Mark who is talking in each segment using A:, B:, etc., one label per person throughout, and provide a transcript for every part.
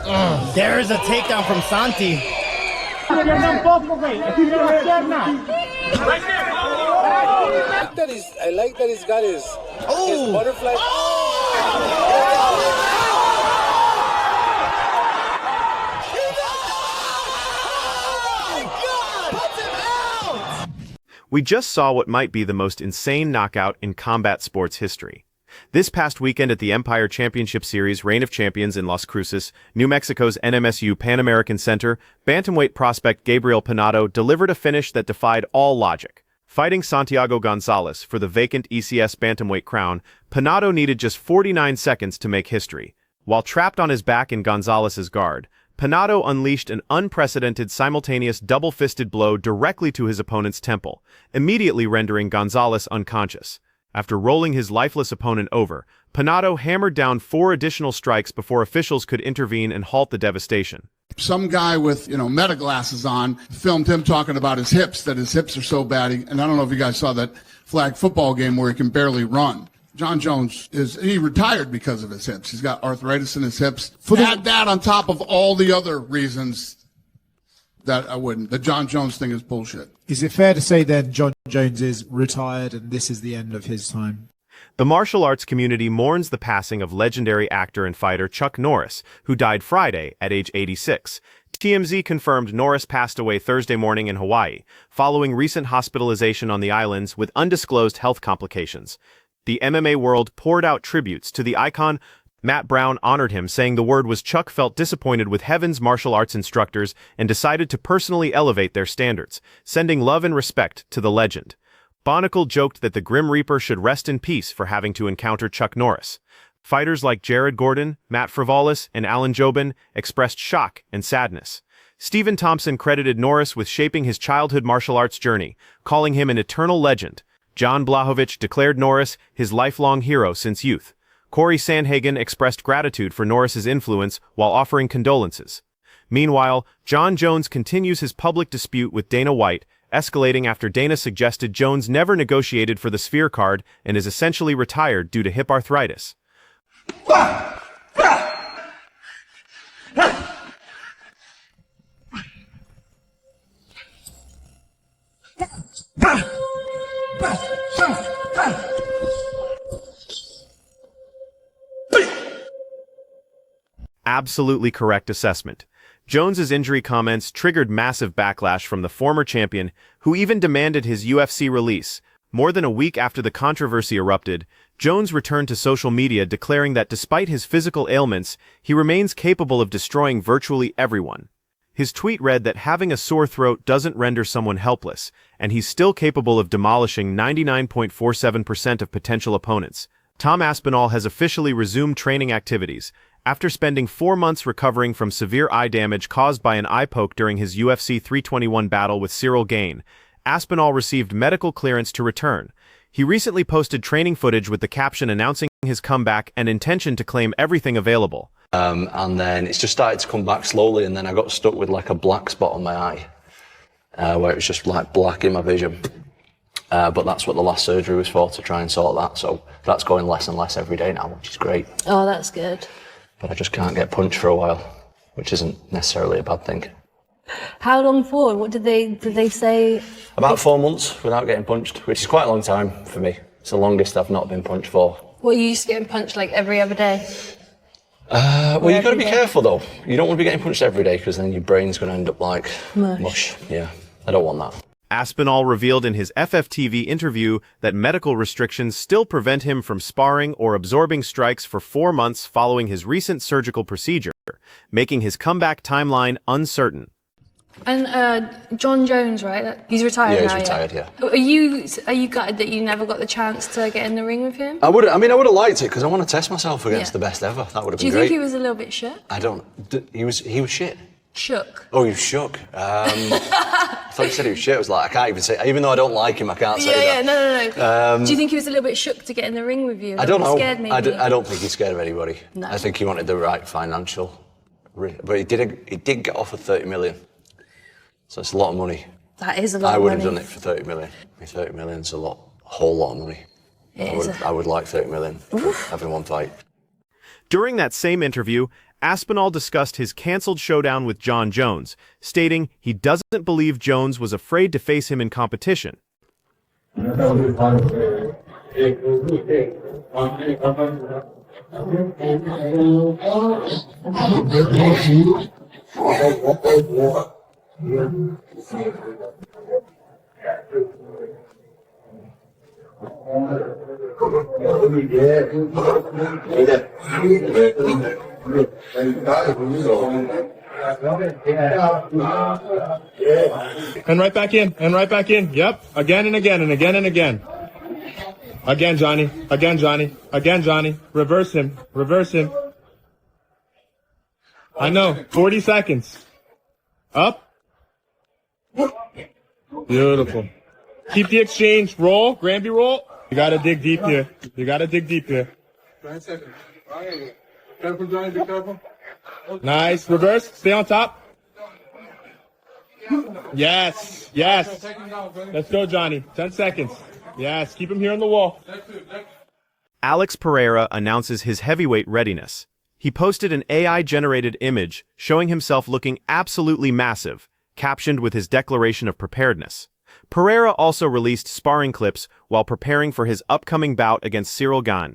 A: There's a takedown from Santi.
B: I like that he's got his butterfly.
C: We just saw what might be the most insane knockout in combat sports history. This past weekend at the Empire Championship Series Reign of Champions in Las Cruces, New Mexico's NMSU Pan American Center, bantamweight prospect Gabriel Pinato delivered a finish that defied all logic. Fighting Santiago Gonzalez for the vacant ECS bantamweight crown, Pinato needed just 49 seconds to make history. While trapped on his back in Gonzalez's guard, Pinato unleashed an unprecedented simultaneous double-fisted blow directly to his opponent's temple, immediately rendering Gonzalez unconscious. After rolling his lifeless opponent over, Pinato hammered down 4 additional strikes before officials could intervene and halt the devastation.
D: Some guy with, meta glasses on filmed him talking about his hips, that his hips are so bad. And I don't know if you guys saw that flag football game where he can barely run. Jon Jones he retired because of his hips. He's got arthritis in his hips. Add that on top of all the other reasons that I wouldn't. The Jon Jones thing is bullshit.
E: Is it fair to say then Jon Jones is retired and this is the end of his time?
C: The martial arts community mourns the passing of legendary actor and fighter Chuck Norris, who died Friday at age 86. TMZ confirmed Norris passed away Thursday morning in Hawaii, following recent hospitalization on the islands with undisclosed health complications. The MMA world poured out tributes to the icon. Matt Brown honored him, saying the word was Chuck felt disappointed with Heaven's martial arts instructors and decided to personally elevate their standards, sending love and respect to the legend. Bonicle joked that the Grim Reaper should rest in peace for having to encounter Chuck Norris. Fighters like Jared Gordon, Matt Frivolis, and Alan Jobin expressed shock and sadness. Stephen Thompson credited Norris with shaping his childhood martial arts journey, calling him an eternal legend. John Blachowicz declared Norris his lifelong hero since youth. Corey Sandhagen expressed gratitude for Norris's influence while offering condolences. Meanwhile, Jon Jones continues his public dispute with Dana White, escalating after Dana suggested Jones never negotiated for the Sphere card and is essentially retired due to hip arthritis. Absolutely correct assessment. Jones's injury comments triggered massive backlash from the former champion, who even demanded his UFC release. More than a week after the controversy erupted, Jones returned to social media declaring that despite his physical ailments, he remains capable of destroying virtually everyone. His tweet read that having a sore throat doesn't render someone helpless, and he's still capable of demolishing 99.47% of potential opponents. Tom Aspinall has officially resumed training activities, after spending 4 months recovering from severe eye damage caused by an eye poke during his UFC 321 battle with Cyril Gane. Aspinall received medical clearance to return. He recently posted training footage with the caption announcing his comeback and intention to claim everything available.
F: And then it's just started to come back slowly, and then I got stuck with like a black spot on my eye, where it was just like black in my vision. But that's what the last surgery was for, to try and sort that. So that's going less and less every day now, which is great.
G: Oh, that's good.
F: But I just can't get punched for a while, which isn't necessarily a bad thing.
G: How long for? What did they say?
F: About 4 months without getting punched, which is quite a long time for me. It's the longest I've not been punched for.
G: Well, you used to getting punched like every other day?
F: Well, you've got to be careful though. You don't want to be getting punched every day, because then your brain's going to end up like mush. Yeah, I don't want that.
C: Aspinall revealed in his FFTV interview that medical restrictions still prevent him from sparring or absorbing strikes for 4 months following his recent surgical procedure, making his comeback timeline uncertain.
G: And Jon Jones, right? He's retired now.
F: Yeah, he's retired. Yeah.
G: Are you gutted that you never got the chance to get in the ring with him?
F: I would have liked it, because I want to test myself against the best ever. That would have been great.
G: Do you think he was a little bit shook?
F: I don't. He was shit.
G: Shook.
F: Oh, he was shook. I thought you said he was shit. I was like, I can't even say, even though I don't like him, I can't say that.
G: No. Do you think he was a little bit shook to get in the ring with you?
F: I don't know.
G: Scared maybe?
F: I don't think he's scared of anybody. No. I think he wanted the right financial, but he did get offered 30 million. So it's a lot of money.
G: That is a lot of money.
F: I would have done it for 30 million. 30 million's a whole lot of money. I would like 30 million for having one fight.
C: During that same interview, Aspinall discussed his canceled showdown with Jon Jones, stating he doesn't believe Jones was afraid to face him in competition.
H: And right back in, and right back in. Yep, again and again and again and again. Again, Johnny. Again, Johnny. Again, Johnny. Reverse him. Reverse him. I know. 40 seconds. Up. Beautiful. Keep the exchange. Roll. Granby roll. You gotta dig deep here. You gotta dig deep here. 9 seconds. Careful, Johnny. Be careful. Nice. Reverse. Stay on top. Yes. Yes. Let's go, Johnny. 10 seconds. Yes. Keep him here on the wall.
C: Alex Pereira announces his heavyweight readiness. He posted an AI-generated image showing himself looking absolutely massive, captioned with his declaration of preparedness. Pereira also released sparring clips while preparing for his upcoming bout against Rogan.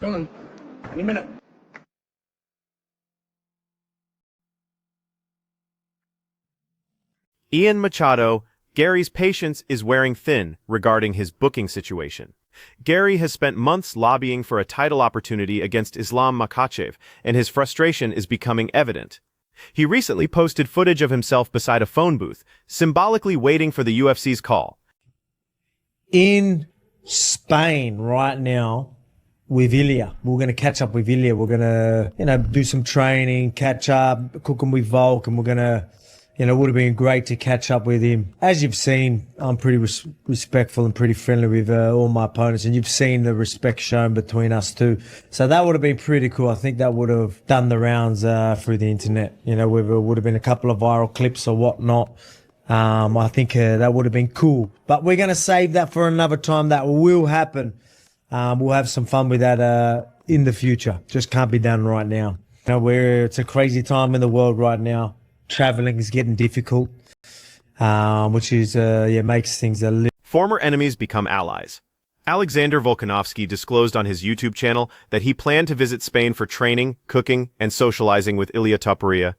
H: Going. Any minute.
C: Ian Machado, Garry's patience is wearing thin regarding his booking situation. Garry has spent months lobbying for a title opportunity against Islam Makhachev, and his frustration is becoming evident. He recently posted footage of himself beside a phone booth, symbolically waiting for the UFC's call.
I: In Spain right now, with Ilya. We're going to catch up with Ilya. We're going to, do some training, catch up, cooking with Volk, and we're going to, it would have been great to catch up with him. As you've seen, I'm pretty respectful and pretty friendly with all my opponents, and you've seen the respect shown between us too. So that would have been pretty cool. I think that would have done the rounds through the internet. There would have been a couple of viral clips or whatnot. I think that would have been cool. But we're going to save that for another time. That will happen. We'll have some fun with that in the future. Just can't be done right now. It's a crazy time in the world right now. Traveling is getting difficult, which is makes things a little.
C: Former enemies become allies. Alexander Volkanovski disclosed on his YouTube channel that he planned to visit Spain for training, cooking, and socializing with Ilia Topuria.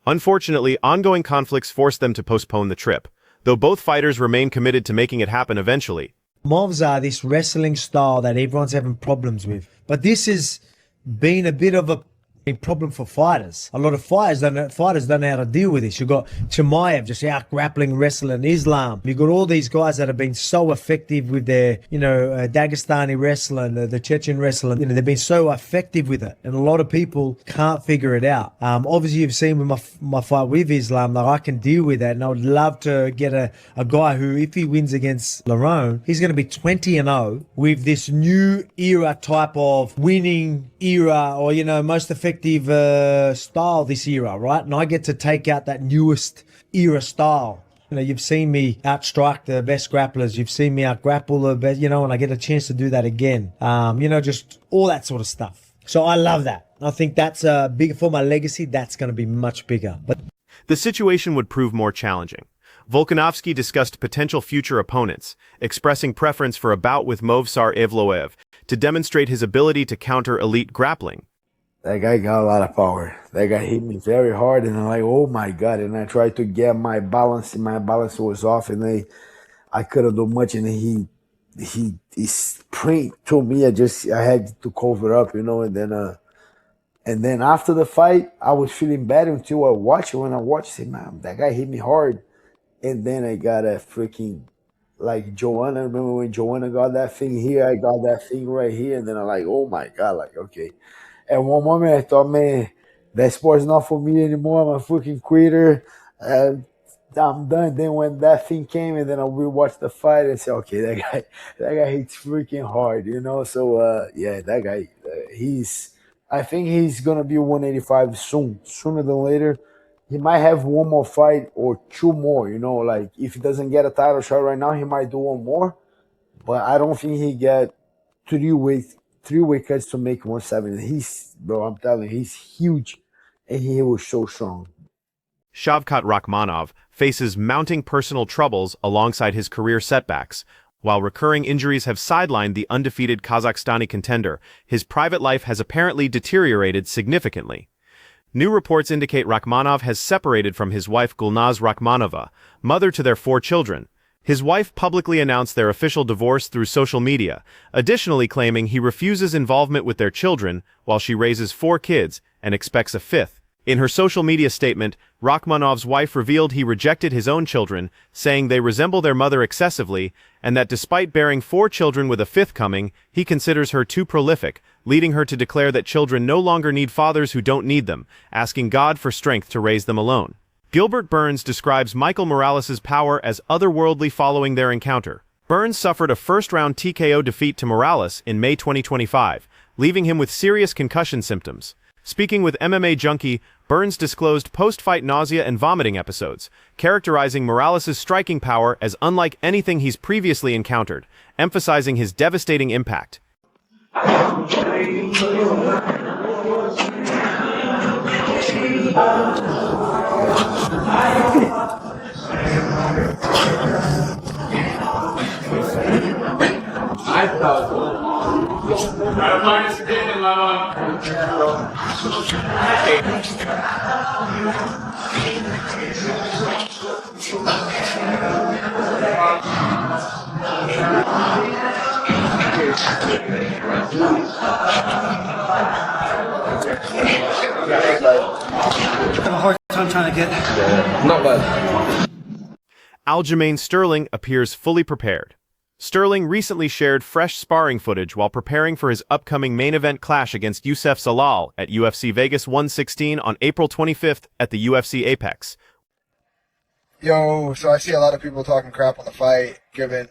C: Unfortunately, ongoing conflicts forced them to postpone the trip, though both fighters remain committed to making it happen eventually.
I: Movs are this wrestling style that everyone's having problems with. But this has been a bit of a problem for fighters. A lot of fighters don't know how to deal with this. You've got Chimaev just out grappling, wrestling, Islam. You've got all these guys that have been so effective with their, Dagestani wrestling, the Chechen wrestling. They've been so effective with it. And a lot of people can't figure it out. Obviously, you've seen with my fight with Islam that I can deal with that. And I would love to get a guy who, if he wins against Lerone, he's going to be 20-0 with this new era type of winning era or, most effective style this era, right? And I get to take out that newest era style. You've seen me outstrike the best grapplers. You've seen me outgrapple the best, and I get a chance to do that again. Just all that sort of stuff. So I love that. I think that's big for my legacy. That's going to be much bigger. But
C: the situation would prove more challenging. Volkanovski discussed potential future opponents, expressing preference for a bout with Movsar Evloev to demonstrate his ability to counter elite grappling.
J: That guy got a lot of power. That guy hit me very hard, and I'm like, oh my God. And I tried to get my balance, and my balance was off, and I couldn't do much, and he sprint to me. I had to cover up, and then after the fight, I was feeling bad until I watched it. When I watched it, man, that guy hit me hard. And then I got a freaking, like Joanna. Remember when Joanna got that thing here? I got that thing right here. And then I'm like, oh my God, okay. At one moment, I thought, man, that sport's not for me anymore. I'm a freaking quitter. I'm done. Then when that thing came, and then I rewatched the fight and said, okay, that guy hits freaking hard, you know. So yeah, that guy, I think he's gonna be 185 soon, sooner than later. He might have one more fight or two more, you know. Like if he doesn't get a title shot right now, he might do one more. But I don't think he get three-way cuts to make 170. Bro, I'm telling you, he's huge, and he was so strong.
C: Shavkat Rakmanov faces mounting personal troubles alongside his career setbacks. While recurring injuries have sidelined the undefeated Kazakhstani contender, his private life has apparently deteriorated significantly. New reports indicate Rakmanov has separated from his wife Gulnaz Rakmanova, mother to their 4 children. His wife publicly announced their official divorce through social media, additionally claiming he refuses involvement with their children while she raises 4 kids and expects a 5th. In her social media statement, Rakmanov's wife revealed he rejected his own children, saying they resemble their mother excessively, and that despite bearing 4 children with a 5th coming, he considers her too prolific, leading her to declare that children no longer need fathers who don't need them, asking God for strength to raise them alone. Gilbert Burns describes Michael Morales' power as otherworldly following their encounter. Burns suffered a first-round TKO defeat to Morales in May 2025, leaving him with serious concussion symptoms. Speaking with MMA Junkie, Burns disclosed post-fight nausea and vomiting episodes, characterizing Morales' striking power as unlike anything he's previously encountered, emphasizing his devastating impact.
A: I have a hard time trying to get.
B: Not bad.
C: Aljamain Sterling appears fully prepared. Sterling recently shared fresh sparring footage while preparing for his upcoming main event clash against Youssef Zalal at UFC Vegas 116 on April 25th at the UFC Apex.
K: Yo, so I see a lot of people talking crap on the fight, giving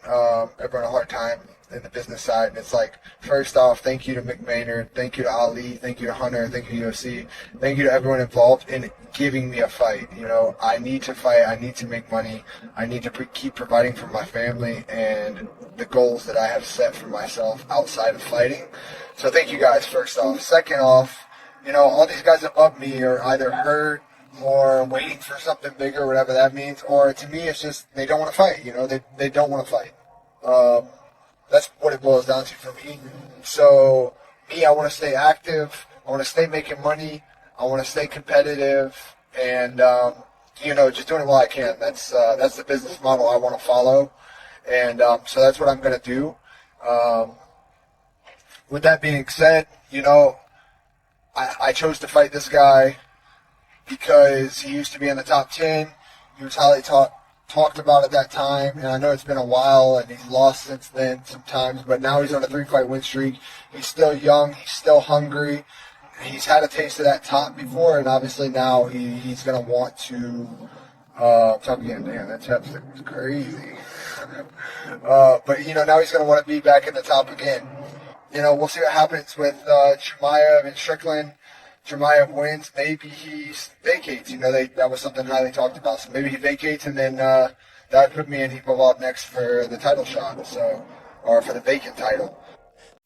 K: everyone a hard time in the business side. And it's like, first off, thank you to Mick Maynard, thank you to Ali, thank you to Hunter, thank you to UFC, thank you to everyone involved in giving me a fight. You know, I need to fight, I need to make money, I need to keep providing for my family and the goals that I have set for myself outside of fighting. So thank you guys, first off. Second off, you know, all these guys above me are either hurt or waiting for something bigger, whatever that means, or to me it's just they don't want to fight, you know, they don't want to fight. That's what it boils down to for me. So me, I want to stay active, I want to stay making money, I want to stay competitive, and you know, just doing it while I can. That's the business model I want to follow, and so that's what I'm going to do. With that being said, you know, I chose to fight this guy because he used to be in the top 10. He was highly talked about at that time, and I know it's been a while, and he's lost since then sometimes, but now he's on a 3-fight win streak. He's still young. He's still hungry. He's had a taste of that top before, and obviously now he's going to want to top again. Damn, that tap's crazy. But, you know, now he's going to want to be back in the top again. You know, we'll see what happens with Chimaev and Strickland. Chimaev wins, maybe he vacates. You know, that was something highly talked about. So maybe he vacates, and then that would put me and Hipov up next for the title shot, or for the vacant title.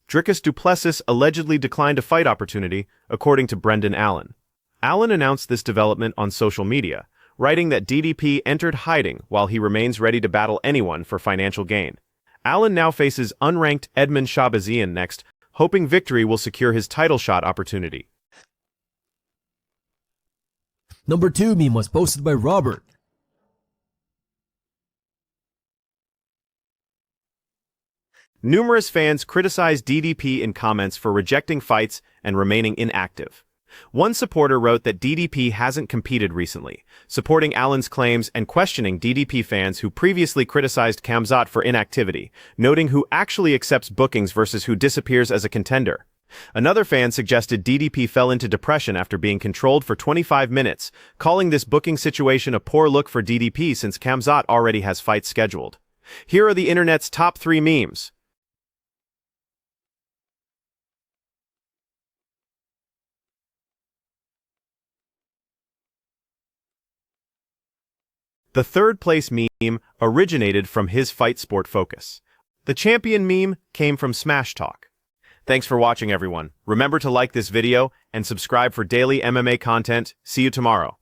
C: Dricus du Plessis allegedly declined a fight opportunity, according to Brendan Allen. Allen announced this development on social media, writing that DDP entered hiding while he remains ready to battle anyone for financial gain. Allen now faces unranked Edmund Shabazian next, hoping victory will secure his title shot opportunity.
L: Number 2 meme was posted by Robert.
C: Numerous fans criticized DDP in comments for rejecting fights and remaining inactive. One supporter wrote that DDP hasn't competed recently, supporting Allen's claims and questioning DDP fans who previously criticized Khamzat for inactivity, noting who actually accepts bookings versus who disappears as a contender. Another fan suggested DDP fell into depression after being controlled for 25 minutes, calling this booking situation a poor look for DDP since Khamzat already has fights scheduled. Here are the internet's top 3 memes. The third place meme originated from his Fight Sport Focus. The champion meme came from Smash Talk. Thanks for watching, everyone. Remember to like this video and subscribe for daily MMA content. See you tomorrow.